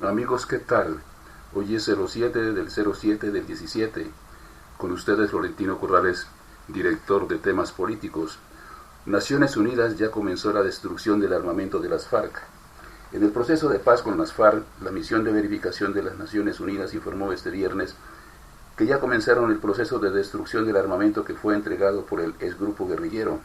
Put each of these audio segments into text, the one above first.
Amigos, ¿qué tal? Hoy es 07 del 07 del 17. Con ustedes Florentino Corrales, director de temas políticos. Naciones Unidas ya comenzó la destrucción del armamento de las FARC. En el proceso de paz con las FARC, la misión de verificación de las Naciones Unidas informó este viernes que ya comenzaron el proceso de destrucción del armamento que fue entregado por el exgrupo guerrillero.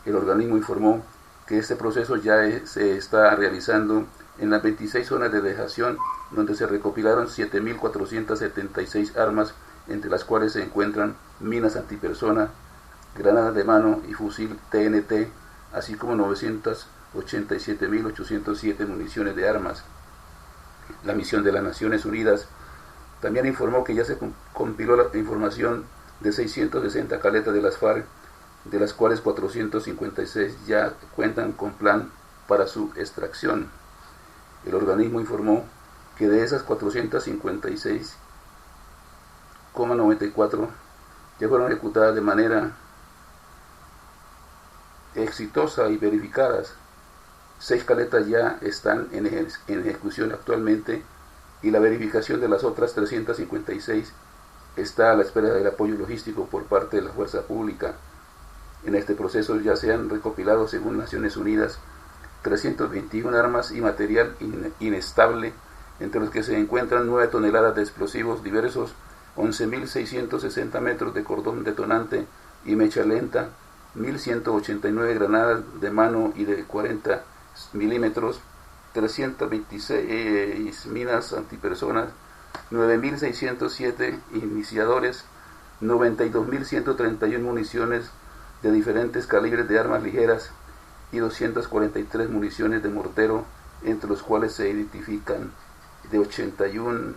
El organismo informó que este proceso ya se está realizando en las 26 zonas de dejación, donde se recopilaron 7.476 armas, entre las cuales se encuentran minas antipersona, granadas de mano y fusil TNT, así como 987.807 municiones de armas. La misión de las Naciones Unidas también informó que ya se compiló la información de 660 caletas de las FARC, de las cuales 456 ya cuentan con plan para su extracción. El organismo informó que de esas 456,94 ya fueron ejecutadas de manera exitosa y verificadas. 6 caletas ya están en ejecución actualmente y la verificación de las otras 356 está a la espera del apoyo logístico por parte de la fuerza pública. En este proceso ya se han recopilado, según Naciones Unidas, 321 armas y material inestable, entre los que se encuentran 9 toneladas de explosivos diversos, 11.660 metros de cordón detonante y mecha lenta, 1.189 granadas de mano y de 40 milímetros, 326 minas antipersonas, 9.607 iniciadores, 92.131 municiones de diferentes calibres de armas ligeras y 243 municiones de mortero, entre los cuales se identifican de 81,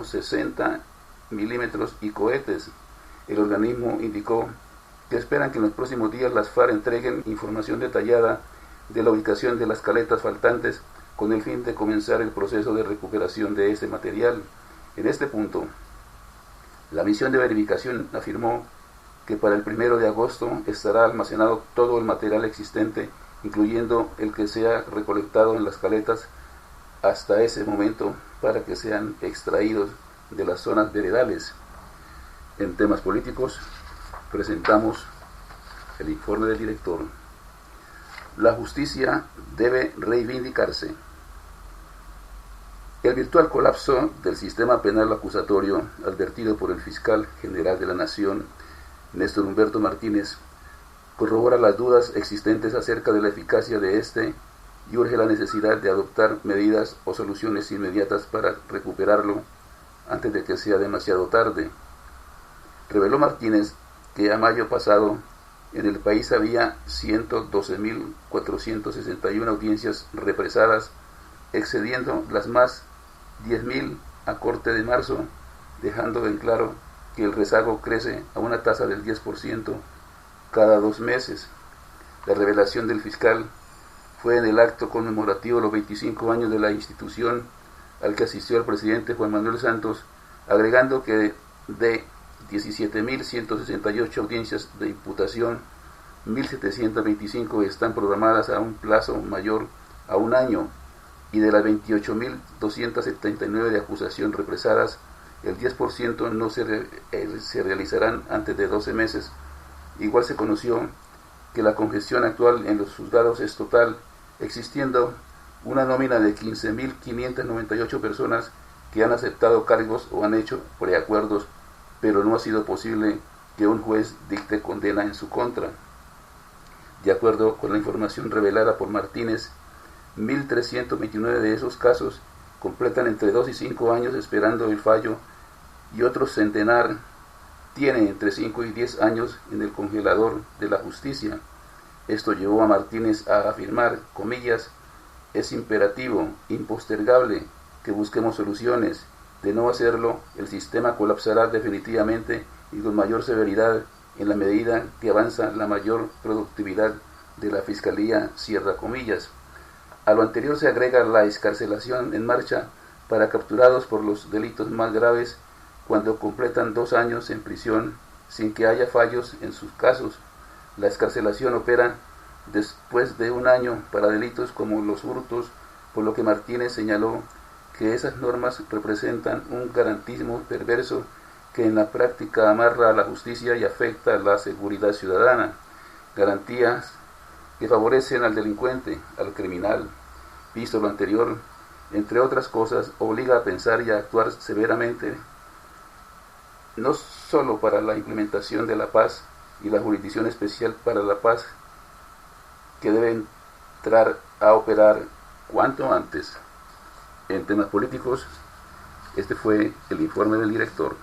60 milímetros y cohetes. El organismo indicó que esperan que en los próximos días las FARC entreguen información detallada de la ubicación de las caletas faltantes con el fin de comenzar el proceso de recuperación de ese material. En este punto, la misión de verificación afirmó que para el 1 de agosto estará almacenado todo el material existente, incluyendo el que se ha recolectado en las caletas hasta ese momento, para que sean extraídos de las zonas veredales. En temas políticos, presentamos el informe del director. La justicia debe reivindicarse. El virtual colapso del sistema penal acusatorio, advertido por el fiscal general de la Nación, Néstor Humberto Martínez, corrobora las dudas existentes acerca de la eficacia de este y urge la necesidad de adoptar medidas o soluciones inmediatas para recuperarlo antes de que sea demasiado tarde. Reveló Martínez que a mayo pasado en el país había 112.461 audiencias represadas, excediendo las más 10.000 a corte de marzo, dejando en claro que el rezago crece a una tasa del 10% cada 2 meses. La revelación del fiscal fue en el acto conmemorativo de los 25 años de la institución, al que asistió el presidente Juan Manuel Santos, agregando que de 17.168 audiencias de imputación, 1.725 están programadas a un plazo mayor a un año, y de las 28.279 de acusación represadas, el 10% no se realizarán antes de 12 meses. Igual se conoció que la congestión actual en los juzgados es total, existiendo una nómina de 15.598 personas que han aceptado cargos o han hecho preacuerdos, pero no ha sido posible que un juez dicte condena en su contra. De acuerdo con la información revelada por Martínez, 1.329 de esos casos completan entre 2 y 5 años esperando el fallo, y otros centenar tienen entre 5 y 10 años en el congelador de la justicia. Esto llevó a Martínez a afirmar, comillas, es imperativo, impostergable, que busquemos soluciones. De no hacerlo, el sistema colapsará definitivamente y con mayor severidad en la medida que avanza la mayor productividad de la Fiscalía, cierra comillas. A lo anterior se agrega la excarcelación en marcha para capturados por los delitos más graves cuando completan 2 años en prisión sin que haya fallos en sus casos. La excarcelación opera después de 1 año para delitos como los hurtos, por lo que Martínez señaló que esas normas representan un garantismo perverso que en la práctica amarra a la justicia y afecta a la seguridad ciudadana, garantías que favorecen al delincuente, al criminal. Visto lo anterior, entre otras cosas, obliga a pensar y a actuar severamente, no solo para la implementación de la paz y la jurisdicción especial para la paz, que debe entrar a operar cuanto antes. En temas políticos, este fue el informe del director.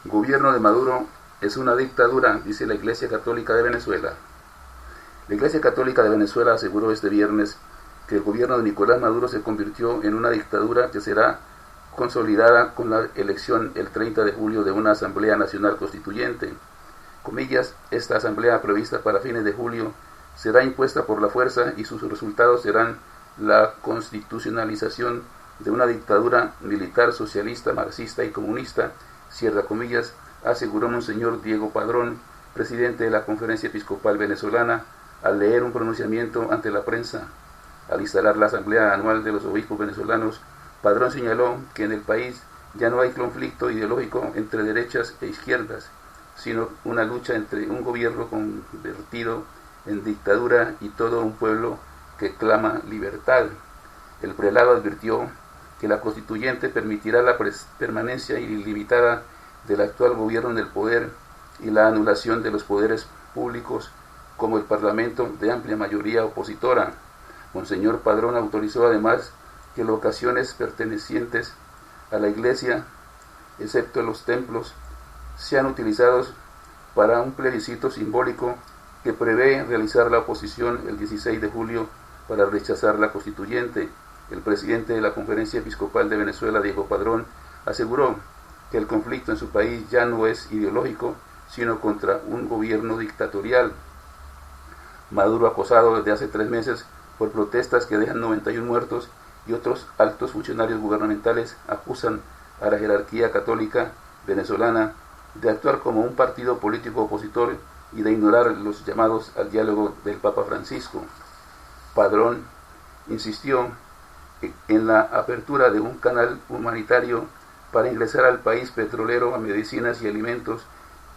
Gobierno de Maduro es una dictadura, dice la Iglesia Católica de Venezuela. La Iglesia Católica de Venezuela aseguró este viernes que el gobierno de Nicolás Maduro se convirtió en una dictadura que será consolidada con la elección el 30 de julio de una Asamblea Nacional Constituyente. Comillas, esta asamblea prevista para fines de julio será impuesta por la fuerza y sus resultados serán la constitucionalización de una dictadura militar socialista, marxista y comunista, cierra comillas, aseguró Monseñor Diego Padrón, presidente de la Conferencia Episcopal Venezolana, al leer un pronunciamiento ante la prensa. Al instalar la Asamblea Anual de los Obispos Venezolanos, Padrón señaló que en el país ya no hay conflicto ideológico entre derechas e izquierdas, sino una lucha entre un gobierno convertido en dictadura y todo un pueblo que clama libertad. El prelado advirtió que la constituyente permitirá la permanencia ilimitada del actual gobierno en el poder y la anulación de los poderes públicos como el Parlamento de amplia mayoría opositora. Monseñor Padrón autorizó además que locaciones pertenecientes a la Iglesia, excepto los templos, sean utilizados para un plebiscito simbólico que prevé realizar la oposición el 16 de julio para rechazar la constituyente. El presidente de la Conferencia Episcopal de Venezuela, Diego Padrón, aseguró que el conflicto en su país ya no es ideológico, sino contra un gobierno dictatorial. Maduro, acosado desde hace 3 meses por protestas que dejan 91 muertos, y otros altos funcionarios gubernamentales acusan a la jerarquía católica venezolana de actuar como un partido político opositor y de ignorar los llamados al diálogo del Papa Francisco. Padrón insistió en la apertura de un canal humanitario para ingresar al país petrolero a medicinas y alimentos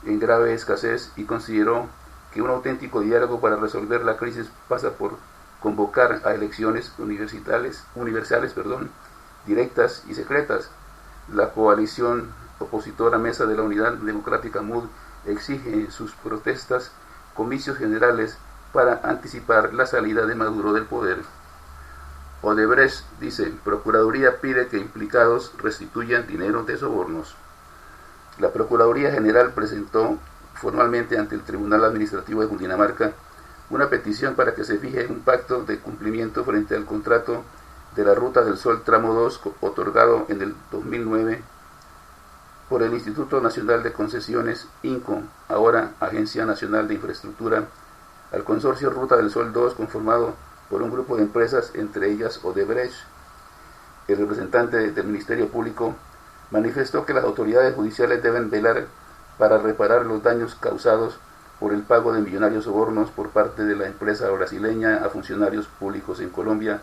en grave escasez y consideró que un auténtico diálogo para resolver la crisis pasa por convocar a elecciones universales, directas y secretas. La coalición opositora Mesa de la Unidad Democrática MUD exige en sus protestas comicios generales para anticipar la salida de Maduro del poder. Odebrecht dice, Procuraduría pide que implicados restituyan dinero de sobornos. La Procuraduría General presentó formalmente ante el Tribunal Administrativo de Cundinamarca una petición para que se fije un pacto de cumplimiento frente al contrato de la Ruta del Sol Tramo 2 otorgado en el 2009 por el Instituto Nacional de Concesiones, INCO, ahora Agencia Nacional de Infraestructura, al consorcio Ruta del Sol 2 conformado por un grupo de empresas, entre ellas Odebrecht. El representante del Ministerio Público manifestó que las autoridades judiciales deben velar para reparar los daños causados por el pago de millonarios sobornos por parte de la empresa brasileña a funcionarios públicos en Colombia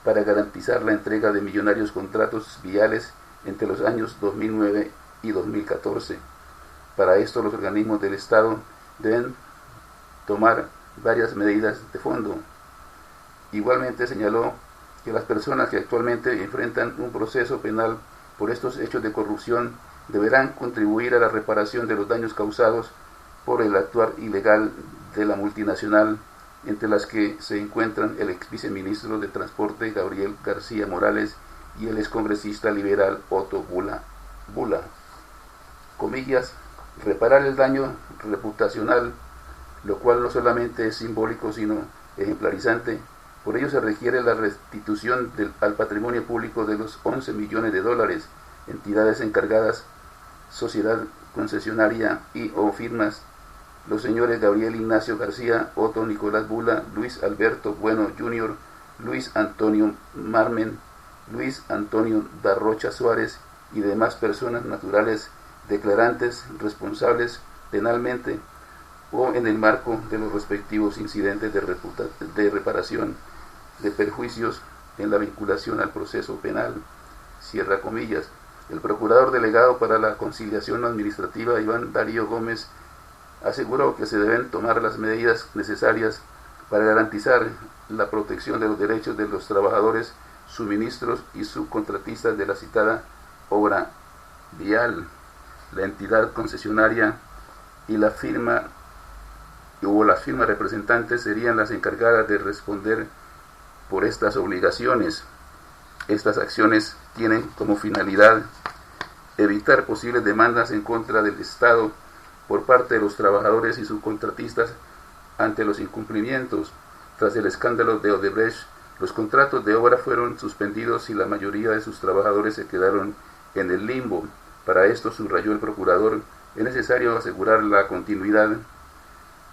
para garantizar la entrega de millonarios contratos viales entre los años 2009 y 2014. Para esto, los organismos del Estado deben tomar varias medidas de fondo. Igualmente señaló que las personas que actualmente enfrentan un proceso penal por estos hechos de corrupción deberán contribuir a la reparación de los daños causados por el actuar ilegal de la multinacional, entre las que se encuentran el ex viceministro de Transporte Gabriel García Morales y el excongresista liberal Otto Bula. Comillas, reparar el daño reputacional, lo cual no solamente es simbólico sino ejemplarizante. Por ello se requiere la restitución al patrimonio público de los 11 millones de dólares, entidades encargadas, sociedad concesionaria y o firmas, los señores Gabriel Ignacio García, Otto Nicolás Bula, Luis Alberto Bueno Jr., Luis Antonio Marmen, Luis Antonio Darrocha Suárez y demás personas naturales declarantes responsables penalmente o en el marco de los respectivos incidentes de reparación de perjuicios en la vinculación al proceso penal, cierra comillas. El procurador delegado para la conciliación administrativa, Iván Darío Gómez, aseguró que se deben tomar las medidas necesarias para garantizar la protección de los derechos de los trabajadores, suministros y subcontratistas de la citada obra vial. La entidad concesionaria y las firmas representantes serían las encargadas de responder por estas obligaciones. Estas acciones tienen como finalidad evitar posibles demandas en contra del Estado por parte de los trabajadores y subcontratistas ante los incumplimientos. Tras el escándalo de Odebrecht, los contratos de obra fueron suspendidos y la mayoría de sus trabajadores se quedaron en el limbo. Para esto, subrayó el procurador, es necesario asegurar la continuidad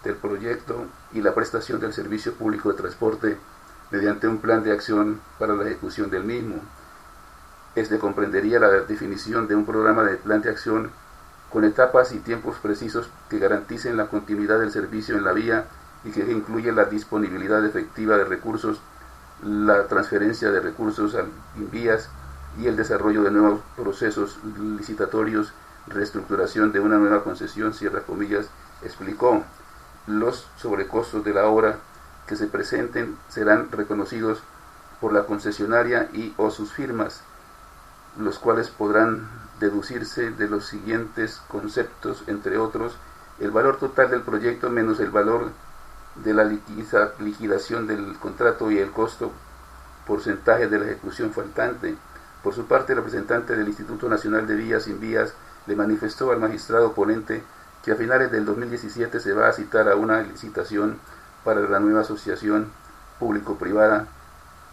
del proyecto y la prestación del servicio público de transporte mediante un plan de acción para la ejecución del mismo. Este comprendería la definición de un programa de plan de acción con etapas y tiempos precisos que garanticen la continuidad del servicio en la vía y que incluye la disponibilidad efectiva de recursos, la transferencia de recursos en vías y el desarrollo de nuevos procesos licitatorios, reestructuración de una nueva concesión, cierra comillas, explicó. Los sobrecostos de la obra que se presenten serán reconocidos por la concesionaria y o sus firmas, los cuales podrán deducirse de los siguientes conceptos, entre otros, el valor total del proyecto menos el valor de la liquidación del contrato y el costo porcentaje de la ejecución faltante. Por su parte, el representante del Instituto Nacional de Vías y Vías le manifestó al magistrado ponente que a finales del 2017 se va a citar a una licitación para la nueva asociación público-privada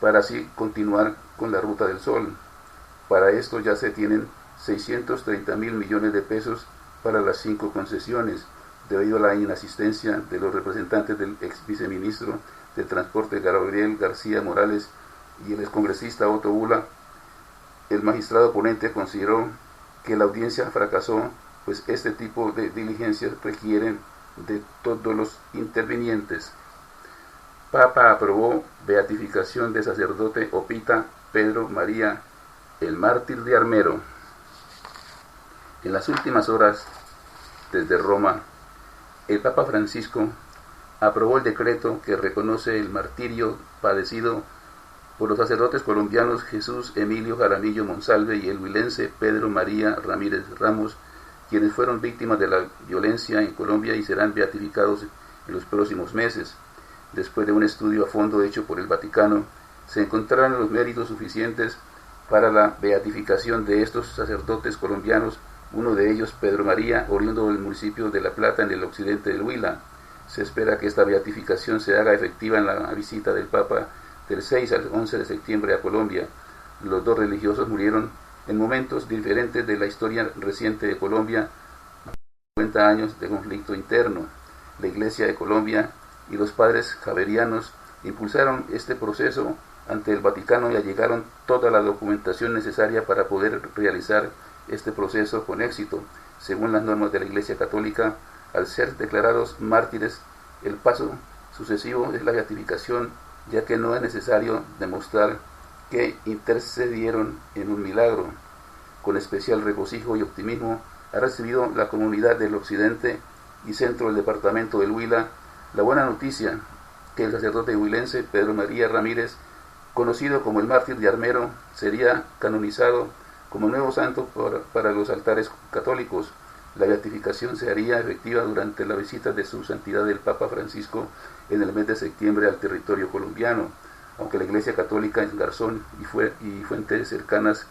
para así continuar con la Ruta del Sol. Para esto ya se tienen 630.000 millones de pesos para las 5 concesiones, debido a la inasistencia de los representantes del ex viceministro de Transporte Gabriel García Morales y el excongresista Otto Bula. El magistrado ponente consideró que la audiencia fracasó, pues este tipo de diligencias requieren de todos los intervinientes. Papa aprobó beatificación de sacerdote Opita Pedro María, el mártir de Armero. En las últimas horas, desde Roma, el Papa Francisco aprobó el decreto que reconoce el martirio padecido por los sacerdotes colombianos Jesús Emilio Jaramillo Monsalve y el huilense Pedro María Ramírez Ramos, quienes fueron víctimas de la violencia en Colombia y serán beatificados en los próximos meses. Después de un estudio a fondo hecho por el Vaticano, se encontraron los méritos suficientes para la beatificación de estos sacerdotes colombianos, uno de ellos Pedro María, oriundo del municipio de La Plata en el occidente del Huila. Se espera que esta beatificación se haga efectiva en la visita del Papa del 6 al 11 de septiembre a Colombia. Los dos religiosos murieron en momentos diferentes de la historia reciente de Colombia, 50 años de conflicto interno. La Iglesia de Colombia y los padres javerianos impulsaron este proceso ante el Vaticano y allegaron toda la documentación necesaria para poder realizar este proceso con éxito. Según las normas de la Iglesia Católica, al ser declarados mártires, el paso sucesivo es la beatificación, ya que no es necesario demostrar que intercedieron en un milagro. Con especial regocijo y optimismo ha recibido la comunidad del occidente y centro del departamento del Huila la buena noticia que el sacerdote huilense Pedro María Ramírez, conocido como el mártir de Armero, sería canonizado como nuevo santo para los altares católicos. La beatificación se haría efectiva durante la visita de su santidad el Papa Francisco en el mes de septiembre al territorio colombiano. Aunque la Iglesia Católica en Garzón y fuentes cercanas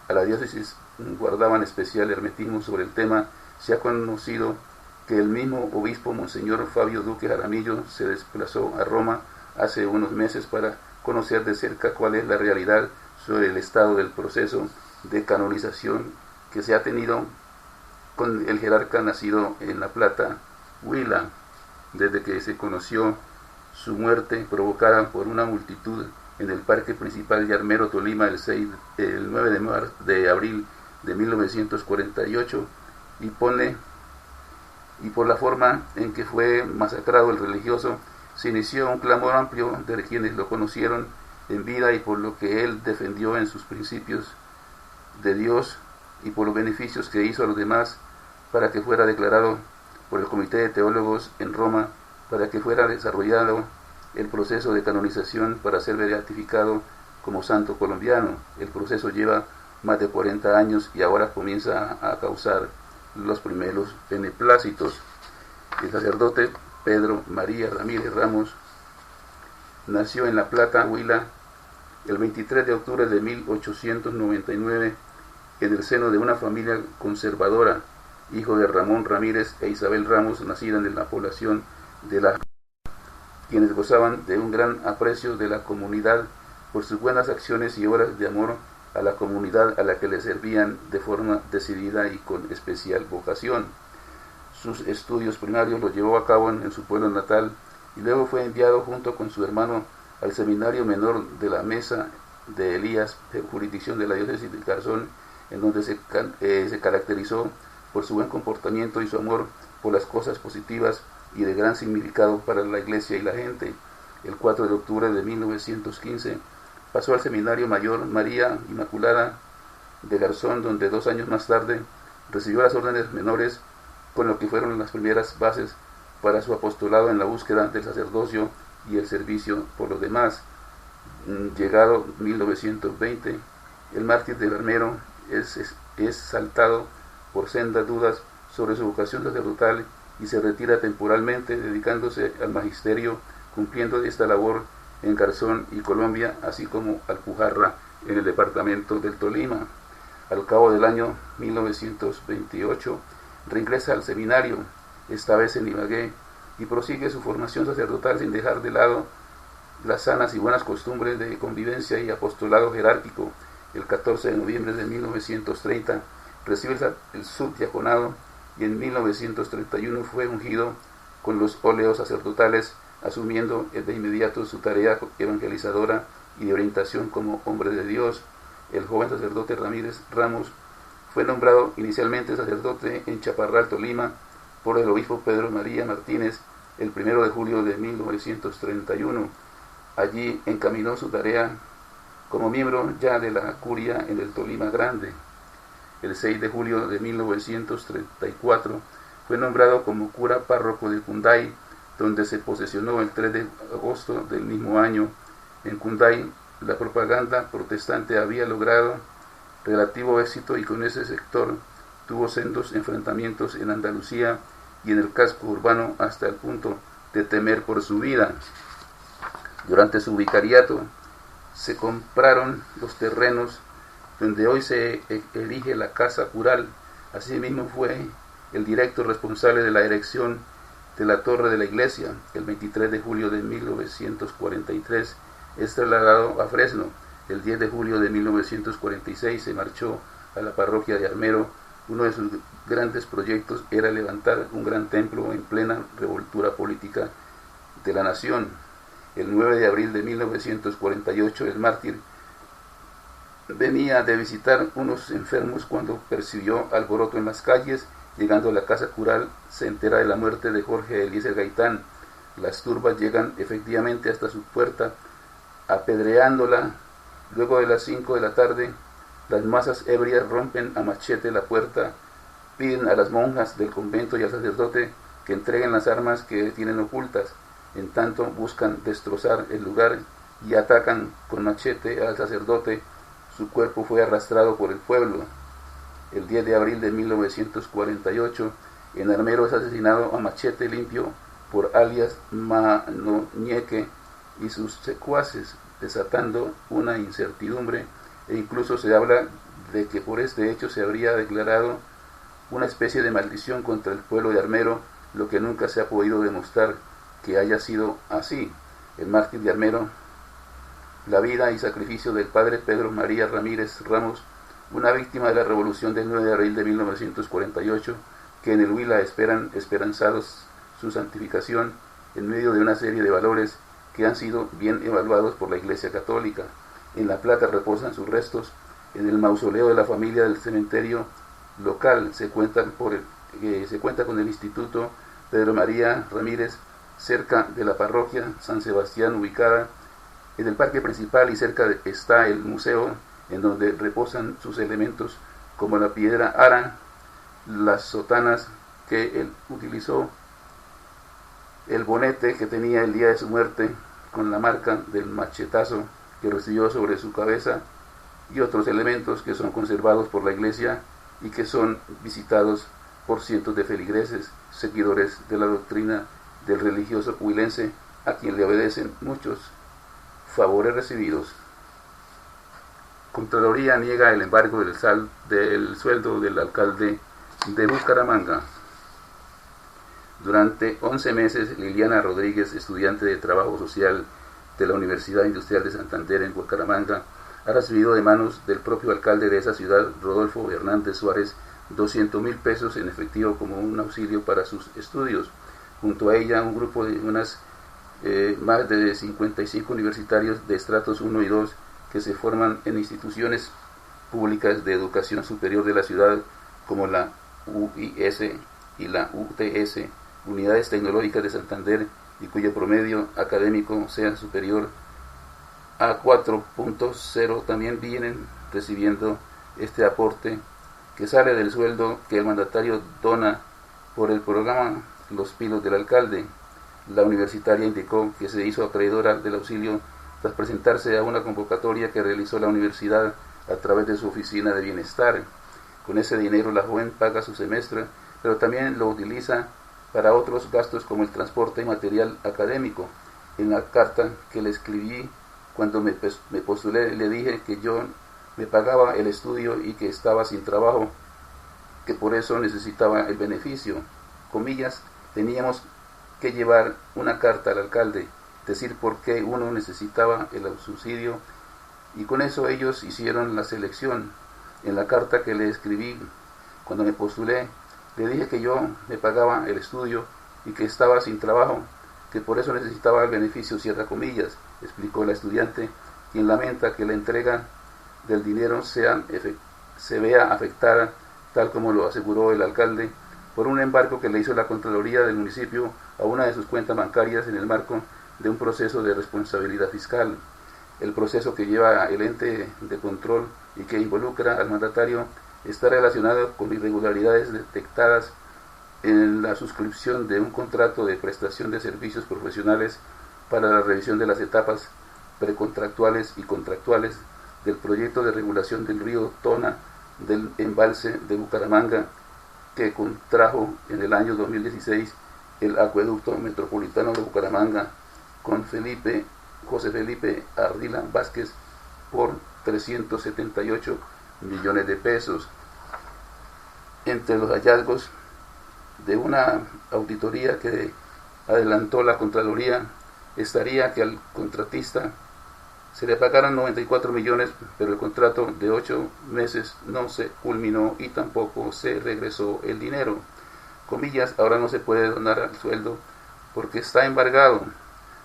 a la diócesis guardaban especial hermetismo sobre el tema, se ha conocido que el mismo obispo Monseñor Fabio Duque Jaramillo se desplazó a Roma hace unos meses para conocer de cerca cuál es la realidad sobre el estado del proceso de canonización que se ha tenido con el jerarca nacido en La Plata, Huila, desde que se conoció su muerte provocada por una multitud en el parque principal de Armero, Tolima, el 9 de abril de 1948, y por la forma en que fue masacrado el religioso, se inició un clamor amplio de quienes lo conocieron en vida y por lo que él defendió en sus principios de Dios y por los beneficios que hizo a los demás, para que fuera declarado por el Comité de Teólogos en Roma, para que fuera desarrollado el proceso de canonización para ser beatificado como santo colombiano. El proceso lleva más de 40 años y ahora comienza a causar los primeros beneplácitos. El sacerdote Pedro María Ramírez Ramos nació en La Plata, Huila, el 23 de octubre de 1899, en el seno de una familia conservadora, hijo de Ramón Ramírez e Isabel Ramos, nacida en la población de La, quienes gozaban de un gran aprecio de la comunidad por sus buenas acciones y obras de amor a la comunidad a la que le servían de forma decidida y con especial vocación. Sus estudios primarios los llevó a cabo en su pueblo natal y luego fue enviado junto con su hermano al seminario menor de la Mesa de Elías, jurisdicción de la diócesis de Garzón, en donde se caracterizó por su buen comportamiento y su amor por las cosas positivas y de gran significado para la iglesia y la gente. El 4 de octubre de 1915 pasó al Seminario Mayor María Inmaculada de Garzón, donde 2 años más tarde recibió las órdenes menores, con lo que fueron las primeras bases para su apostolado en la búsqueda del sacerdocio y el servicio por los demás. Llegado 1920, el mártir de Armero es saltado por sendas dudas sobre su vocación sacerdotal y se retira temporalmente, dedicándose al magisterio, cumpliendo esta labor en Garzón y Colombia, así como Alpujarra en el departamento del Tolima. Al cabo del año 1928 reingresa al seminario, esta vez en Ibagué, y prosigue su formación sacerdotal sin dejar de lado las sanas y buenas costumbres de convivencia y apostolado jerárquico. El 14 de noviembre de 1930 recibe el subdiaconado y en 1931 fue ungido con los óleos sacerdotales, asumiendo de inmediato su tarea evangelizadora y de orientación como hombre de Dios. El joven sacerdote Ramírez Ramos fue nombrado inicialmente sacerdote en Chaparral, Tolima, por el obispo Pedro María Martínez el 1 de julio de 1931. Allí encaminó su tarea como miembro ya de la curia en el Tolima Grande. El 6 de julio de 1934 fue nombrado como cura párroco de Cunday, donde se posesionó el 3 de agosto del mismo año. En Cunday, la propaganda protestante había logrado relativo éxito y con ese sector tuvo sendos enfrentamientos en Andalucía y en el casco urbano hasta el punto de temer por su vida. Durante su vicariato se compraron los terrenos donde hoy se erige la casa cural. Asimismo fue el directo responsable de la erección de la torre de la iglesia. El 23 de julio de 1943 es trasladado a Fresno. El 10 de julio de 1946 se marchó a la parroquia de Armero. Uno de sus grandes proyectos era levantar un gran templo en plena revoltura política de la nación. El 9 de abril de 1948 el mártir venía de visitar unos enfermos cuando percibió alboroto en las calles. Llegando a la casa cural se entera de la muerte de Jorge Eliezer Gaitán. Las turbas llegan efectivamente hasta su puerta, apedreándola. Luego de las 5 de la tarde, las masas ebrias rompen a machete la puerta, piden a las monjas del convento y al sacerdote que entreguen las armas que tienen ocultas. En tanto buscan destrozar el lugar y atacan con machete al sacerdote. Su cuerpo fue arrastrado por el pueblo. El 10 de abril de 1948, en Armero es asesinado a machete limpio por alias Manoñeque y sus secuaces, desatando una incertidumbre, e incluso se habla de que por este hecho se habría declarado una especie de maldición contra el pueblo de Armero, lo que nunca se ha podido demostrar que haya sido así. El mártir de Armero, la vida y sacrificio del padre Pedro María Ramírez Ramos, una víctima de la revolución del 9 de abril de 1948, que en el Huila esperan esperanzados su santificación en medio de una serie de valores que han sido bien evaluados por la Iglesia Católica. En La Plata reposan sus restos en el mausoleo de la familia del cementerio local. Se cuenta con el Instituto Pedro María Ramírez cerca de la parroquia San Sebastián, ubicada En el parque principal y cerca está el museo en donde reposan sus elementos como la piedra ara, las sotanas que él utilizó, el bonete que tenía el día de su muerte con la marca del machetazo que recibió sobre su cabeza y otros elementos que son conservados por la iglesia y que son visitados por cientos de feligreses, seguidores de la doctrina del religioso huilense, a quien le obedecen muchos favores recibidos. Contraloría niega el embargo del sueldo del alcalde de Bucaramanga. Durante 11 meses, Liliana Rodríguez, estudiante de Trabajo Social de la Universidad Industrial de Santander en Bucaramanga, ha recibido de manos del propio alcalde de esa ciudad, Rodolfo Hernández Suárez, 200.000 pesos en efectivo como un auxilio para sus estudios. Junto a ella, un grupo de más de 55 universitarios de estratos 1 y 2 que se forman en instituciones públicas de educación superior de la ciudad, como la UIS y la UTS, Unidades Tecnológicas de Santander, y cuyo promedio académico sea superior a 4.0, también vienen recibiendo este aporte que sale del sueldo que el mandatario dona por el programa Los Pilos del Alcalde. La universitaria indicó que se hizo acreedora del auxilio tras presentarse a una convocatoria que realizó la universidad a través de su oficina de bienestar. Con ese dinero la joven paga su semestre, pero también lo utiliza para otros gastos como el transporte y material académico. En la carta que le escribí cuando me postulé, le dije que yo me pagaba el estudio y que estaba sin trabajo, que por eso necesitaba el beneficio. Comillas, teníamos que llevar una carta al alcalde, decir por qué uno necesitaba el subsidio, y con eso ellos hicieron la selección. En la carta que le escribí cuando me postulé, le dije que yo me pagaba el estudio y que estaba sin trabajo, que por eso necesitaba el beneficio, cierra comillas, explicó la estudiante, quien lamenta que la entrega del dinero se vea afectada, tal como lo aseguró el alcalde, por un embargo que le hizo la Contraloría del municipio a una de sus cuentas bancarias en el marco de un proceso de responsabilidad fiscal. El proceso que lleva el ente de control y que involucra al mandatario está relacionado con irregularidades detectadas en la suscripción de un contrato de prestación de servicios profesionales para la revisión de las etapas precontractuales y contractuales del proyecto de regulación del río Tona del embalse de Bucaramanga, que contrajo en el año 2016 el acueducto metropolitano de Bucaramanga con José Felipe Ardila Vázquez por 378 millones de pesos. Entre los hallazgos de una auditoría que adelantó la Contraloría estaría que al contratista se le pagaron 94 millones, pero el contrato de 8 meses no se culminó y tampoco se regresó el dinero. Comillas, ahora no se puede donar al sueldo porque está embargado.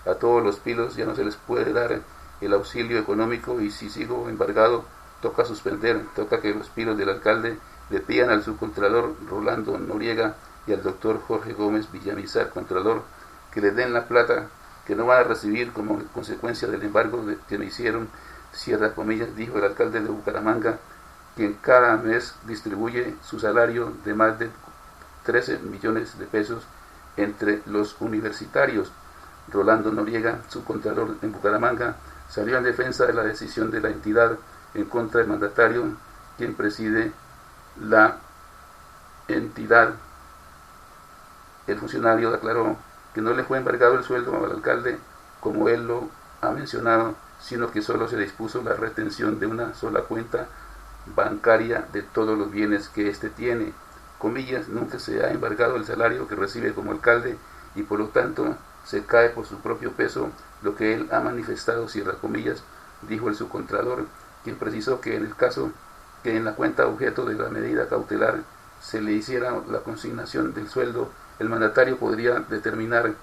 A todos los pilos ya no se les puede dar el auxilio económico y si sigo embargado toca suspender, toca que los pilos del alcalde le pidan al subcontralor Rolando Noriega y al doctor Jorge Gómez Villamizar, contralor, que le den la plata que no van a recibir como consecuencia del embargo que me hicieron, cierra comillas, dijo el alcalde de Bucaramanga, quien cada mes distribuye su salario de más de 13 millones de pesos entre los universitarios. Rolando Noriega, subcontralor en Bucaramanga, salió en defensa de la decisión de la entidad en contra del mandatario, quien preside la entidad. El funcionario declaró que no le fue embargado el sueldo al alcalde, como él lo ha mencionado, sino que solo se dispuso la retención de una sola cuenta bancaria de todos los bienes que éste tiene. Comillas, nunca se ha embargado el salario que recibe como alcalde y por lo tanto se cae por su propio peso lo que él ha manifestado, cierra comillas, dijo el subcontralor, quien precisó que en el caso que en la cuenta objeto de la medida cautelar se le hiciera la consignación del sueldo, el mandatario podría determinar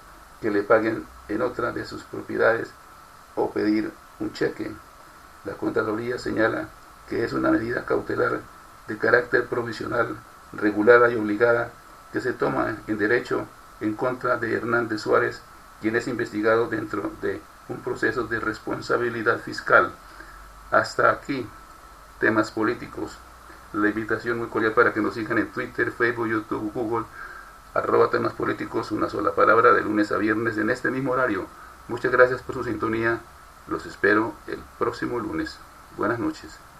que le paguen en otra de sus propiedades o pedir un cheque. La Contraloría señala que es una medida cautelar de carácter provisional, regulada y obligada, que se toma en derecho en contra de Hernández Suárez, quien es investigado dentro de un proceso de responsabilidad fiscal. Hasta aquí, temas políticos. La invitación muy cordial para que nos sigan en Twitter, Facebook, YouTube, Google, @temas políticos, una sola palabra, de lunes a viernes en este mismo horario. Muchas gracias por su sintonía. Los espero el próximo lunes. Buenas noches.